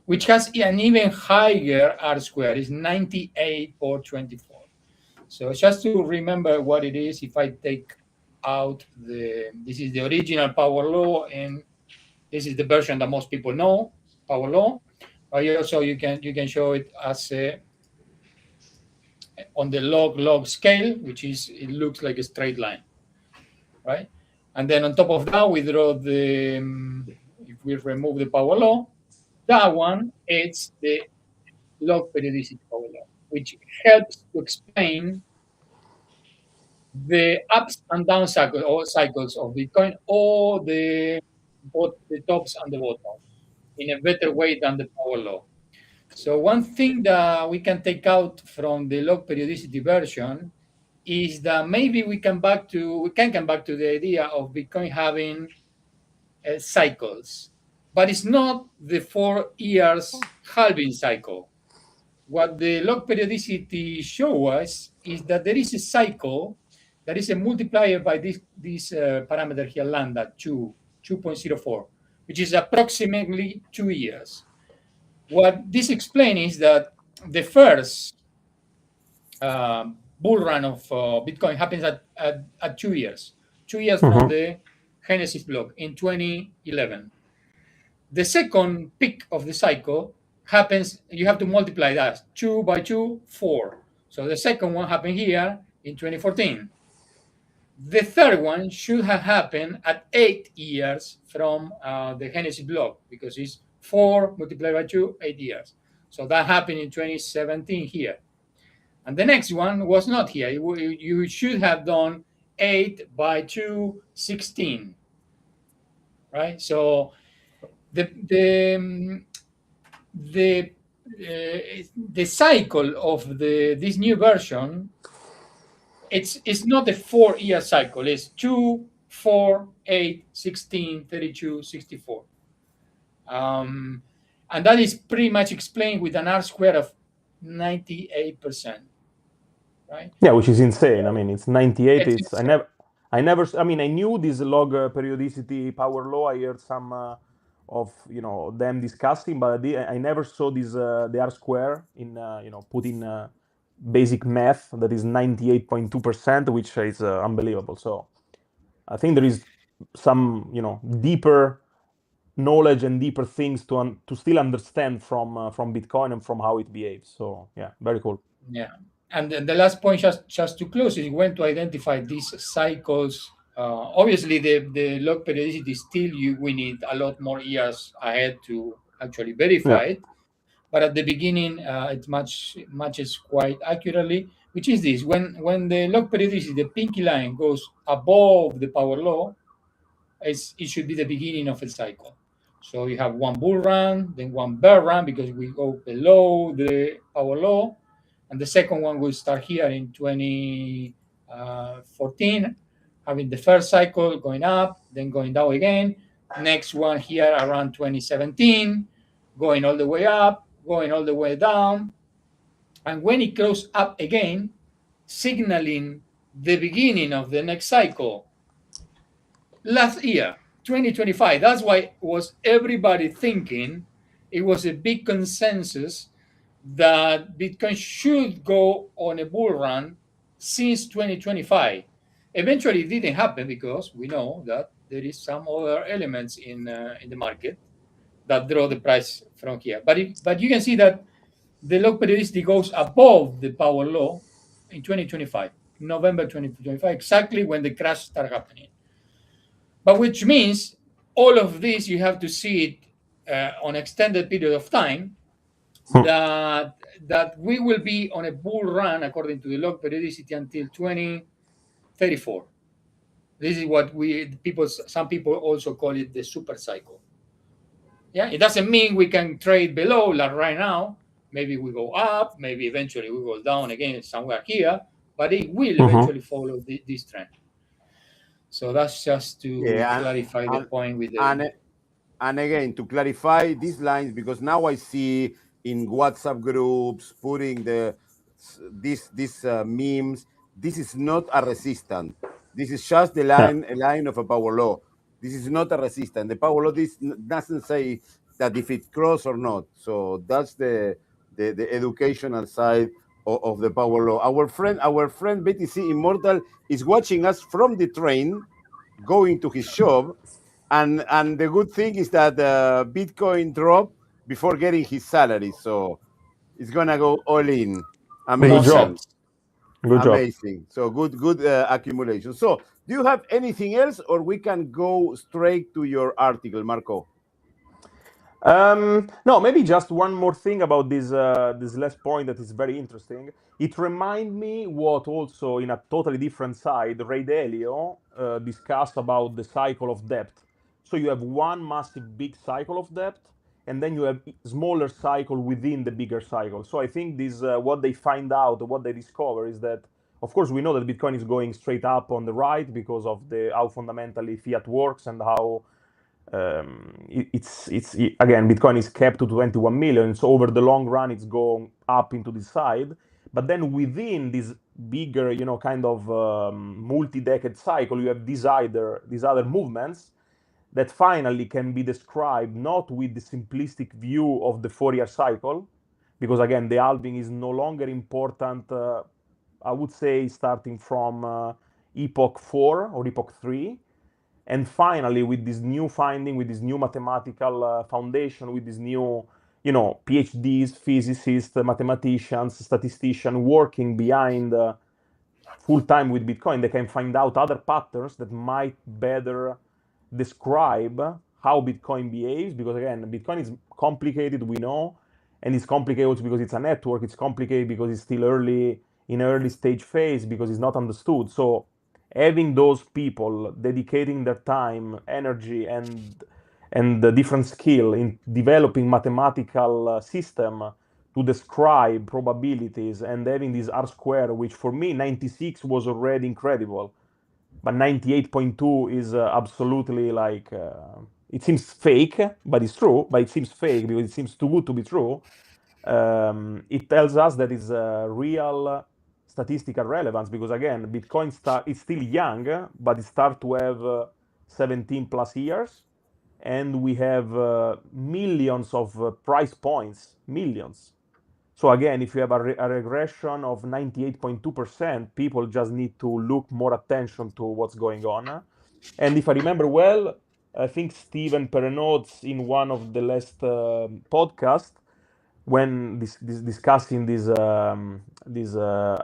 which has an even higher R square, it's 98.24. So just to remember what it is, if I take out this is the original power law, and this is the version that most people know, power law. But also you can show it as on the log scale, which is, it looks like a straight line, right? And then on top of that, we draw if we remove the power law, that one is the log periodicity power law, which helps to explain the ups and down cycles of Bitcoin, or both the tops and the bottoms, in a better way than the power law. So one thing that we can take out from the log periodicity version is that maybe we can come back to the idea of Bitcoin having cycles, but it's not the 4 years halving cycle. What the log periodicity shows us is that there is a cycle that is a multiplier by this parameter here, lambda 2.04, which is approximately 2 years. What this explains is that the first bull run of Bitcoin happens at 2 years. 2 years from the Genesis block in 2011. The second peak of the cycle happens, you have to multiply that, 2 by 2, 4. So the second one happened here in 2014. The third one should have happened at 8 years from the Genesis block, because it's 4 multiplied by 2, 8 years. So that happened in 2017 here. And the next one was not here. You should have done 8 by 2, 16. Right? So the cycle of this new version, it's not a 4-year cycle. It's 2, 4, 8, 16, 32, 64. And that is pretty much explained with an R square of 98%. Right? Yeah, which is insane. I mean, it's 98. I mean, I knew this log periodicity power law. I heard some of them discussing, but I never saw this the R square in put in basic math that is 98.2%, which is unbelievable. So I think there is some deeper knowledge and deeper things to still understand from Bitcoin and from how it behaves. So yeah, very cool. Yeah. And then the last point, just to close, is when to identify these cycles. Obviously, the log periodicity still we need a lot more years ahead to actually verify it. But at the beginning, it matches quite accurately. Which is this: when the log periodicity, the pinky line, goes above the power law, it should be the beginning of a cycle. So you have one bull run, then one bear run, because we go below the power law. And the second one will start here in 2014, having the first cycle going up, then going down again. Next one here around 2017, going all the way up, going all the way down. And when it goes up again, signaling the beginning of the next cycle. Last year, 2025, that's why was everybody thinking, it was a big consensus that Bitcoin should go on a bull run since 2025. Eventually, it didn't happen because we know that there is some other elements in the market that draw the price from here. But you can see that the log periodicity goes above the power law in 2025, November 2025, exactly when the crash started happening. But which means all of this, you have to see it on extended period of time, that we will be on a bull run according to the log periodicity until 2034. This is what some people also call it the super cycle. Yeah, it doesn't mean we can trade below like right now. Maybe we go up, maybe eventually we go down again somewhere here, but it will eventually follow this trend. So that's just to clarify the point with the... And again, to clarify these lines, because now I see in WhatsApp groups, putting these memes. This is not a resistance. This is just a line of a power law. This is not a resistance. The power law doesn't say that if it cross or not. So that's the educational side of the power law. Our friend BTC Immortal is watching us from the train, going to his shop, and the good thing is that Bitcoin dropped before getting his salary, so it's gonna go all in. No Amazing. sense. Good job. Amazing. So good accumulation. So do you have anything else, or we can go straight to your article, Marco? No, maybe just one more thing about this last point that is very interesting. It reminds me what also in a totally different side, Ray Dalio discussed about the cycle of debt. So you have one massive big cycle of debt, and then you have smaller cycle within the bigger cycle. So I think this what they find out, what they discover is that, of course, we know that Bitcoin is going straight up on the right because of how fundamentally fiat works and how again, Bitcoin is capped to 21 million. So over the long run, it's going up into this side. But then within this bigger, kind of multi-decade cycle, you have these other movements that finally can be described not with the simplistic view of the Fourier cycle, because again, the halving is no longer important, I would say, starting from epoch 4 or epoch 3. And finally, with this new finding, with this new mathematical foundation, with this new, PhDs, physicists, mathematicians, statisticians working behind full time with Bitcoin, they can find out other patterns that might better describe how Bitcoin behaves. Because again, Bitcoin is complicated, we know, and it's complicated also because it's a network. It's complicated because it's still in early stage phase, because it's not understood. So having those people dedicating their time, energy, and the different skill in developing mathematical system to describe probabilities, and having this R square, which for me 96 was already incredible, but 98.2 is absolutely like it seems fake, but it's true. But it seems fake because it seems too good to be true. It tells us that it's a real statistical relevance, because again, Bitcoin is still young, but it starts to have 17 plus years, and we have millions of price points, millions. So again, if you have a regression of 98.2%, people just need to look more attention to what's going on. And if I remember well, I think Steven Perenods in one of the last podcasts, when discussing this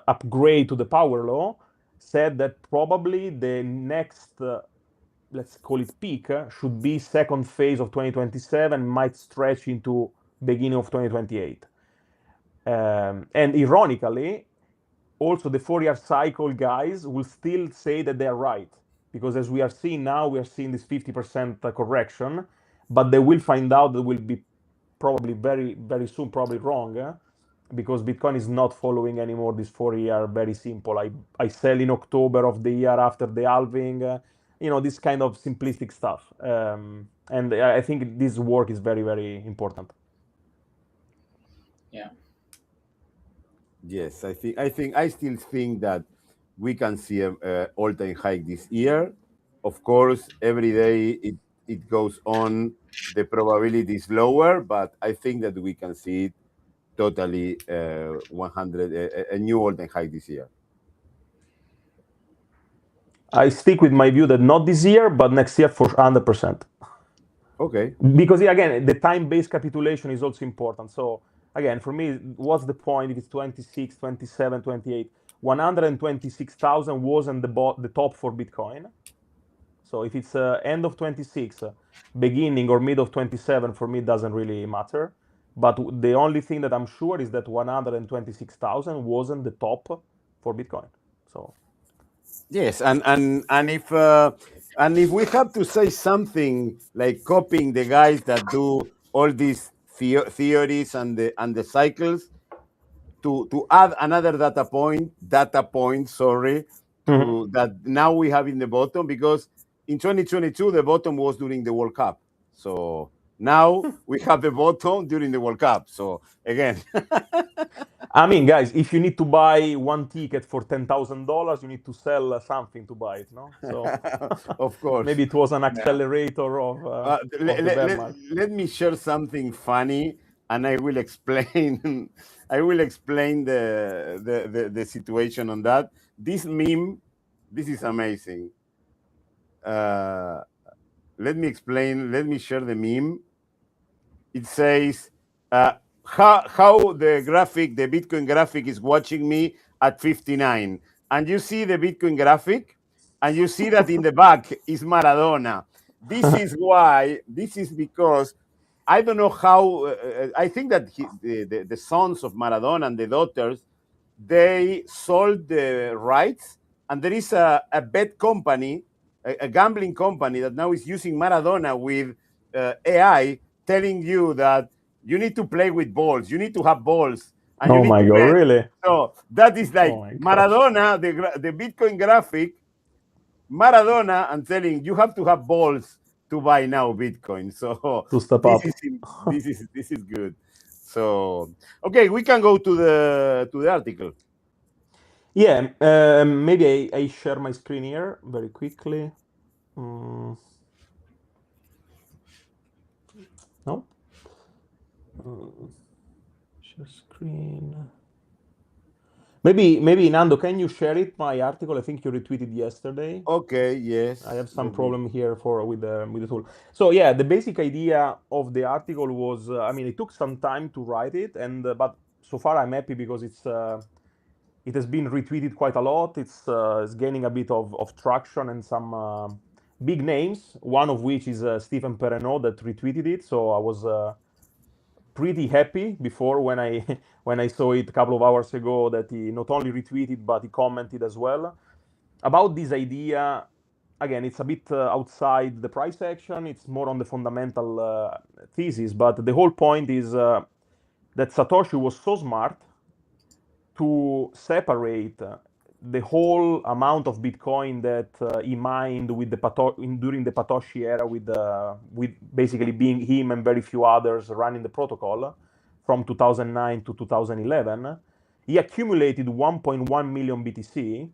upgrade to the power law, said that probably the next, let's call it peak, should be second phase of 2027, might stretch into beginning of 2028. And ironically, also the Fourier cycle guys will still say that they're right, because as we are seeing now, we are seeing this 50% correction, but they will find out that will be probably very, very soon, probably wrong, because Bitcoin is not following anymore this 4-year very simple. I sell in October of the year after the halving, this kind of simplistic stuff. And I think this work is very, very important. Yeah. Yes, I still think that we can see a all-time high this year. Of course, every day it goes on, the probability is lower, but I think that we can see it totally 100 a new all-time high this year. I stick with my view that not this year, but next year for 100%. Okay. Because again, the time-based capitulation is also important. So again, for me, what's the point if it's 26, 27, 28? 126,000 wasn't the top for Bitcoin. So if it's end of 26, beginning or mid of 27, for me, it doesn't really matter. But the only thing that I'm sure is that 126,000 wasn't the top for Bitcoin. So yes, and if we have to say something like copying the guys that do all these theories and the cycles, to add another data point, that now we have in the bottom, because in 2022 the bottom was during the World Cup. So Now we have the bottom during the World Cup. So again, I mean, guys, if you need to buy one ticket for $10,000, you need to sell something to buy it, no? So of course, maybe it was an accelerator of the bear market. let me share something funny, and I will explain. I will explain the situation on that. This meme, this is amazing. Let me explain. Let me share the meme. It says how the graphic, the Bitcoin graphic, is watching me at 59, and you see the Bitcoin graphic, and you see that in the back is Maradona. This is why. This is because I don't know how. I think that the sons of Maradona and the daughters, they sold the rights, and there is a bet company, a gambling company that now is using Maradona with AI, telling you that you need to play with balls, you need to have balls, and you Oh need my to God, bet. really? So that is like Oh my gosh. Maradona, the Bitcoin graphic, Maradona, and telling you have to have balls to buy now Bitcoin. So To step up. this is good. So okay, we can go to the article. Yeah, maybe I share my screen here very quickly. No? Share screen. Maybe Nando, can you share it, my article? I think you retweeted yesterday. Okay, yes. I have some problem here with the tool. So yeah, the basic idea of the article was, I mean, it took some time to write it, and but so far I'm happy because it has been retweeted quite a lot. It's gaining a bit of traction and some big names. One of which is Stephen Perrenot that retweeted it. So I was pretty happy before when I when I saw it a couple of hours ago that he not only retweeted but he commented as well about this idea. Again, it's a bit outside the price action. It's more on the fundamental thesis. But the whole point is that Satoshi was so smart to separate the whole amount of Bitcoin that he mined with during the Satoshi era, with basically being him and very few others running the protocol from 2009 to 2011. He accumulated 1.1 million BTC,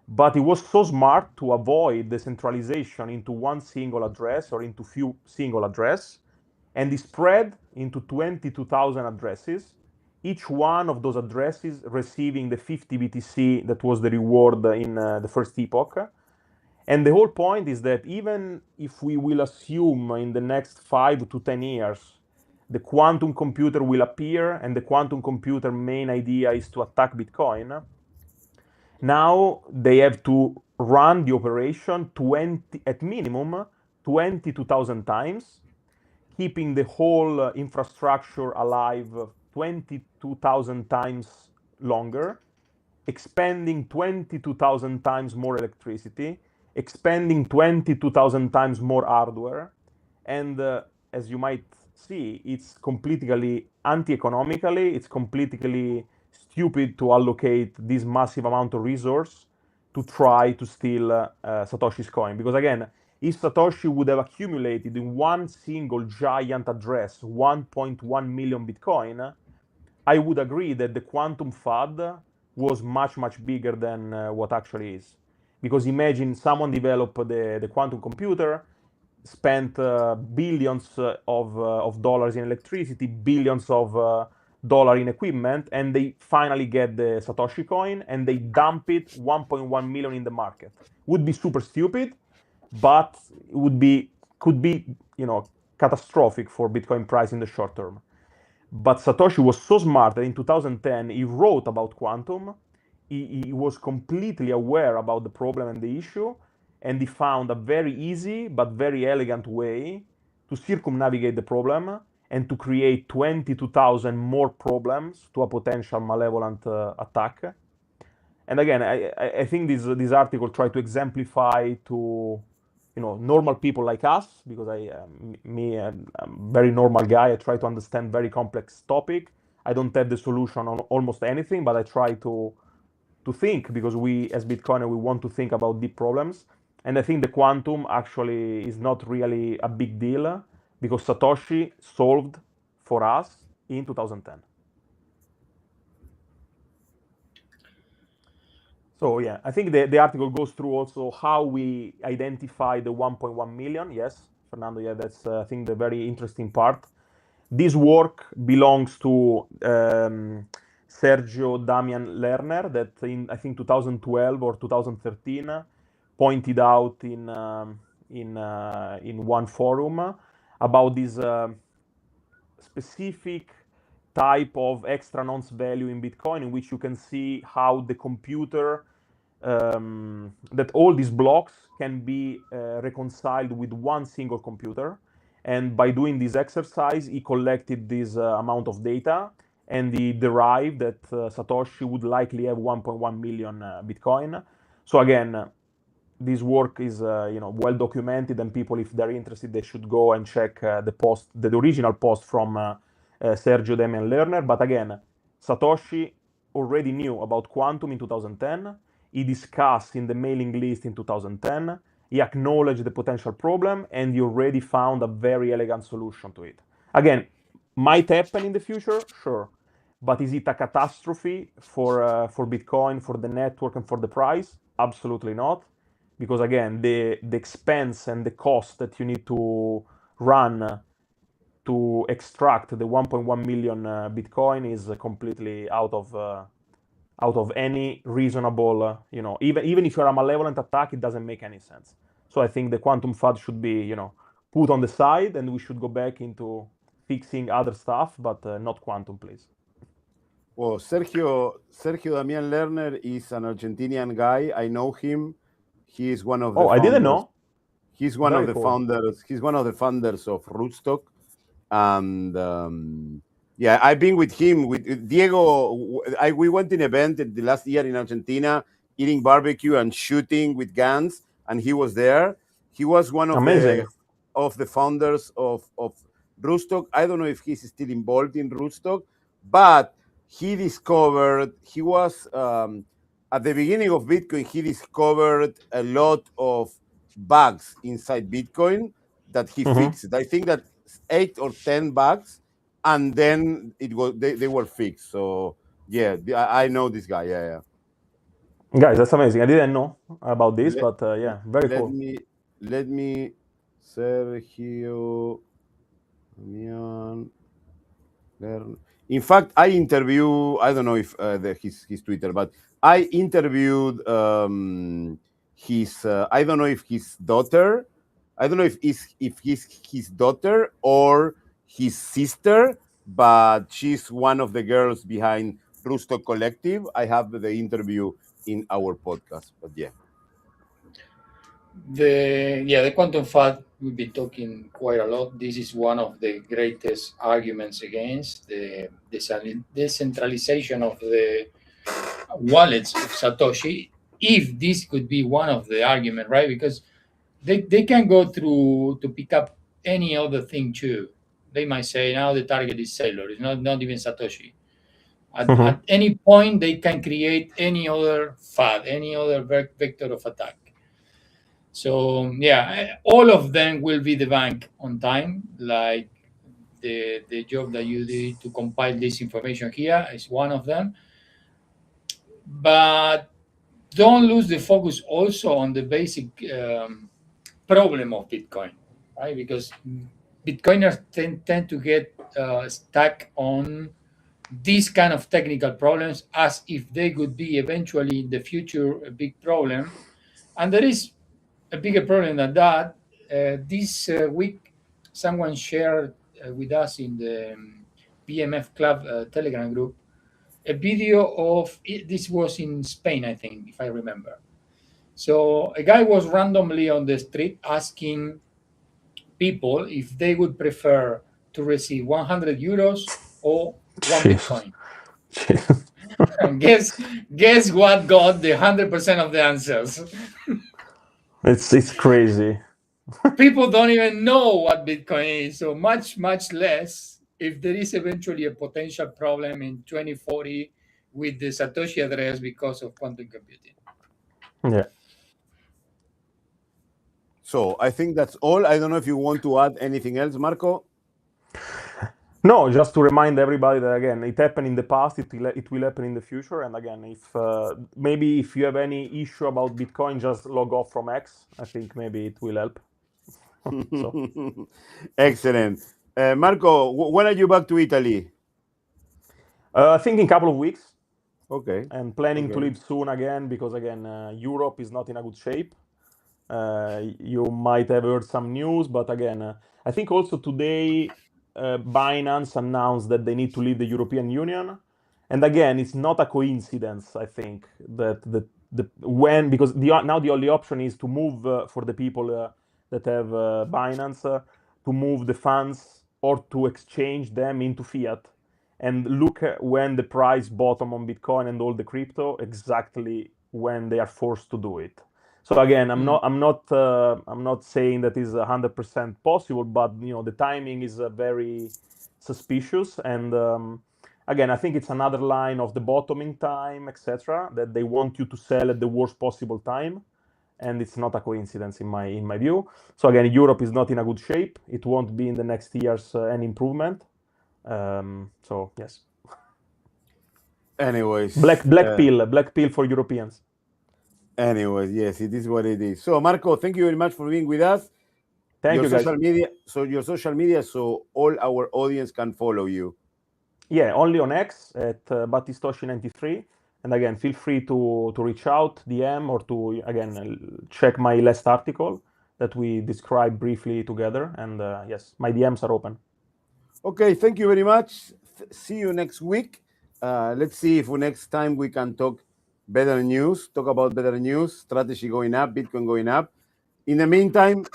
but he was so smart to avoid decentralization into one single address or into few single address, and he spread into 22,000 addresses, each one of those addresses receiving the 50 BTC that was the reward in the first epoch. And the whole point is that even if we will assume in the next 5 to 10 years the quantum computer will appear and the quantum computer main idea is to attack Bitcoin, now they have to run the operation at minimum 22,000 times, keeping the whole infrastructure alive 22,000 times longer, expending 22,000 times more electricity, expending 22,000 times more hardware, and as you might see, it's completely anti-economically, it's completely stupid to allocate this massive amount of resource to try to steal Satoshi's coin. Because again, if Satoshi would have accumulated in one single giant address 1.1 million Bitcoin, I would agree that the quantum FUD was much, much bigger than what actually is. Because imagine someone developed the quantum computer, spent billions of dollars in electricity, billions of dollars in equipment, and they finally get the Satoshi coin and they dump it 1.1 million in the market. Would be super stupid, but it could be catastrophic for Bitcoin price in the short term. But Satoshi was so smart that in 2010 he wrote about quantum. He was completely aware about the problem and the issue, and he found a very easy but very elegant way to circumnavigate the problem and to create 22,000 more problems to a potential malevolent attack. And again, I think this article tried to exemplify to normal people like us, because I'm a very normal guy. I try to understand very complex topic. I don't have the solution on almost anything, but I try to think, because we as Bitcoiner, we want to think about deep problems. And I think the quantum actually is not really a big deal, because Satoshi solved for us in 2010. So yeah, I think the article goes through also how we identify the 1.1 million. Yes, Fernando, yeah, that's I think the very interesting part. This work belongs to Sergio Damian Lerner, that in I think 2012 or 2013 pointed out in one forum about this specific type of extra nonce value in Bitcoin, in which you can see how the computer that all these blocks can be reconciled with one single computer. And by doing this exercise, he collected this amount of data, and he derived that Satoshi would likely have 1.1 million Bitcoin. So again, this work is well documented, and people, if they're interested, they should go and check the original post from Sergio Damian Lerner. But again, Satoshi already knew about quantum in 2010. He discussed in the mailing list in 2010. He acknowledged the potential problem, and he already found a very elegant solution to it. Again, might happen in the future, sure. But is it a catastrophe for Bitcoin, for the network, and for the price? Absolutely not. Because again, the expense and the cost that you need to run to extract the 1.1 million Bitcoin is completely out of any reasonable, even if you're a malevolent attack, it doesn't make any sense. So I think the quantum FUD should be, put on the side, and we should go back into fixing other stuff, but not quantum, please. Well, Sergio Damian Lerner is an Argentinian guy. I know him. He is one of the founders. I didn't know. He's one of the founders. He's one of the founders of Rootstock. And yeah, I've been with him, with Diego. We went to an event the last year in Argentina, eating barbecue and shooting with guns, and he was there. He was one of the founders of Rootstock. I don't know if he's still involved in Rootstock, but he was at the beginning of Bitcoin, he discovered a lot of bugs inside Bitcoin that he fixed. I think that 8 or 10 bugs, and then they were fixed. So yeah, I know this guy. Yeah. Guys, that's amazing. I didn't know about this, but yeah, very cool. Let me Sergio Damian Lerner. In fact, I don't know if his Twitter, but I interviewed his, I don't know if his daughter, I don't know if he's his daughter or his sister, but she's one of the girls behind Rootstock Collective. I have the interview in our podcast, but yeah. The quantum FUD we've been talking quite a lot. This is one of the greatest arguments against the decentralization of the wallets of Satoshi. If this could be one of the arguments, right? Because they can go through to pick up any other thing too. They might say now the target is Sailor, it's not even Satoshi. At any point, they can create any other FUD, any other vector of attack. So yeah, all of them will be debunked on time, like the job that you did to compile this information here is one of them. But don't lose the focus also on the basic problem of Bitcoin, right? Because Bitcoiners tend to get stuck on these kind of technical problems as if they could be eventually in the future a big problem. And there is a bigger problem than that. This week, someone shared with us in the BMF Club Telegram group a video of this was in Spain, I think, if I remember. So a guy was randomly on the street asking people if they would prefer to receive 100 euros or one Bitcoin. And guess what got the 100% of the answers? It's crazy. People don't even know what Bitcoin is, so much less if there is eventually a potential problem in 2040 with the Satoshi address because of quantum computing. Yeah. So I think that's all. I don't know if you want to add anything else, Marco. No, just to remind everybody that again, it happened in the past, it will happen in the future. And again, if maybe if you have any issue about Bitcoin, just log off from X. I think maybe it will help. Excellent. Marco, when are you back to Italy? I think in a couple of weeks. Okay. And planning to leave soon again, because again, Europe is not in a good shape. You might have heard some news, but again, I think also today Binance announced that they need to leave the European Union. And again, it's not a coincidence, I think, that because now the only option is to move for the people that have Binance to move the funds or to exchange them into fiat. And look at when the price bottom on Bitcoin and all the crypto, exactly when they are forced to do it. So again, I'm not saying that is 100% possible, but the timing is very suspicious. And again, I think it's another line of the bottoming time, etc., that they want you to sell at the worst possible time, and it's not a coincidence in my view. So again, Europe is not in a good shape. It won't be in the next years any improvement. So yes. Anyways, black pill for Europeans. Anyways, yes, it is what it is. So Marco, thank you very much for being with us. Thank you, guys. Your social media, so all our audience can follow you. Yeah, only on X at Battistoshi93. And again, feel free to reach out, DM, or to again check my last article that we described briefly together. And yes, my DMs are open. Okay, thank you very much. See you next week. Let's see if next time we can talk better news, talk about better news, strategy going up, Bitcoin going up. In the meantime,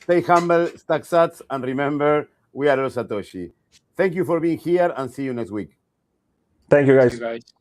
stay humble, stack sats, and remember, we are all Satoshi. Thank you for being here, and see you next week. Thank you, guys. See you guys.